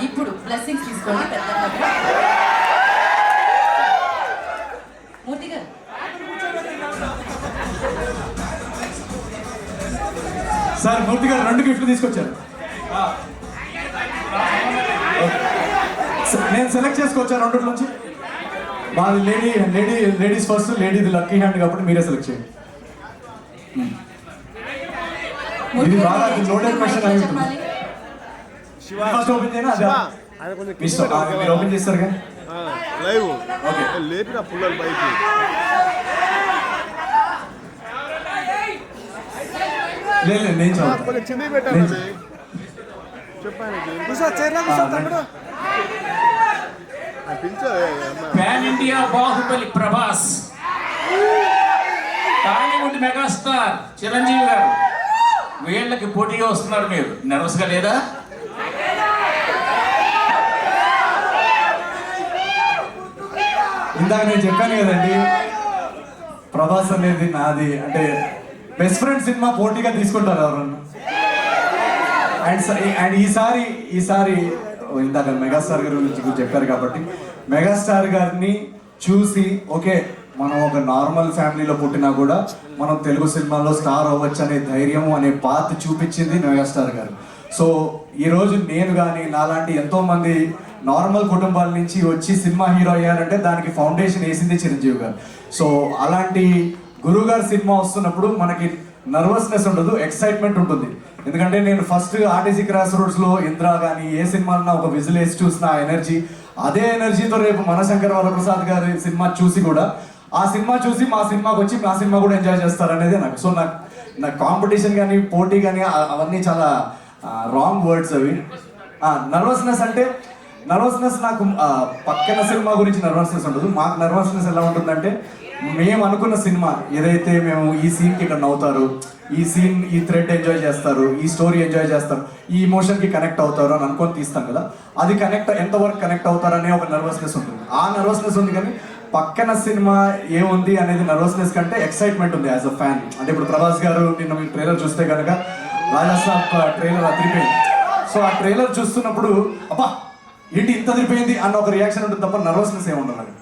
ఇప్పుడు బ్లెస్సింగ్స్ తీసుకోండి పెద్ద మూర్తి గారు. సార్ మూర్తి గారు 2 గిఫ్ట్లు తీసుకొచ్చారు. నేను సెలెక్ట్ చేసుకోవచ్చా 2 నుంచి? మాది లేడీస్ ఫస్ట్, లేడీది లక్కీ హ్యాండ్ కాబట్టి మీరే సెలెక్ట్ చేయండి. ఇది బాగా లోడెడ్ క్వశ్చన్ అయి ఉంటుంది. ఫస్ట్ ఓపెన్ చేయనా? మీరు ఓపెన్ చేస్తారు కానీ లైవ్ ఓకే. లేపిన పుల్లలు పైకి లేదు నేను కొంచెం చిన్నవి పెట్టాను. చెప్పాను pan India Baahubali Prabhas, Tollywood megastar Chiranjeevi గారు వీళ్ళకి పోటీగా వస్తున్నారు. మీరు నర్వస్గా లేదా? ఇందాక నేను చెప్పాను కదండి, ప్రభాస్ అనేది నాది అంటే బెస్ట్ ఫ్రెండ్ సినిమా పోటీగా తీసుకుంటారు ఎవరన్నా. అండ్ ఈసారి ఇందాక మెగాస్టార్ గారి గురించి చెప్పారు కాబట్టి మెగాస్టార్ గారిని చూసి ఓకే మనం ఒక నార్మల్ ఫ్యామిలీలో పుట్టినా కూడా మనం తెలుగు సినిమాలో స్టార్ అవ్వచ్చు అనే ధైర్యం అనే పాత్ చూపించింది మెగాస్టార్ గారు. సో ఈరోజు నేను కానీ నాలాంటి ఎంతోమంది నార్మల్ కుటుంబాల నుంచి వచ్చి సినిమా హీరో అయ్యారంటే దానికి ఫౌండేషన్ వేసింది చిరంజీవి గారు. సో అలాంటి గురువుగారు సినిమా వస్తున్నప్పుడు మనకి నర్వస్నెస్ ఉండదు, ఎక్సైట్మెంట్ ఉంటుంది. ఎందుకంటే నేను ఫస్ట్ ఆర్టీసీ క్రాస్ రోడ్స్లో ఇంద్రా కానీ ఏ సినిమాలన్నా ఒక విజిల్ వేసి చూసిన ఆ ఎనర్జీ, అదే ఎనర్జీతో రేపు మనశంకర్ వరప్రసాద్ గారి సినిమా చూసి కూడా ఆ సినిమా చూసి మా సినిమాకి వచ్చి మా సినిమా కూడా ఎంజాయ్ చేస్తారనేది నాకు. సో నాకు కాంపిటీషన్ కానీ పోటీ కానీ అవన్నీ చాలా రాంగ్ వర్డ్స్ అవి. నర్వస్నెస్ అంటే నాకు పక్కన సినిమా గురించి నర్వస్నెస్ ఉండదు. మాకు నర్వస్నెస్ ఎలా ఉంటుందంటే మేము అనుకున్న సినిమా ఏదైతే మేము ఈ సీన్కి ఇక్కడ నవ్వుతారు, ఈ థ్రెడ్ ఎంజాయ్ చేస్తారు, ఈ స్టోరీ ఎంజాయ్ చేస్తారు, ఈ ఇమోషన్కి కనెక్ట్ అవుతారు అని అనుకొని తీస్తాం కదా, అది ఎంతవరకు కనెక్ట్ అవుతారనే ఒక నర్వస్నెస్ ఉంటుంది. ఆ నర్వస్నెస్ ఉంది కానీ పక్కన సినిమా ఏముంది అనేది నర్వస్నెస్ కంటే ఎక్సైట్మెంట్ ఉంది యాజ్ అ ఫ్యాన్. అంటే ఇప్పుడు ప్రభాస్ గారు నిన్న మీ ట్రైలర్ చూస్తే కనుక రాజాసాబ్ ట్రైలర్ అదిరిపోయింది. సో ఆ ట్రైలర్ చూస్తున్నప్పుడు అబ్బా ఏంటి ఇంత అదిరిపోయింది అన్న ఒక రియాక్షన్ ఉంటుంది తప్ప నర్వస్నెస్ ఏముండదు.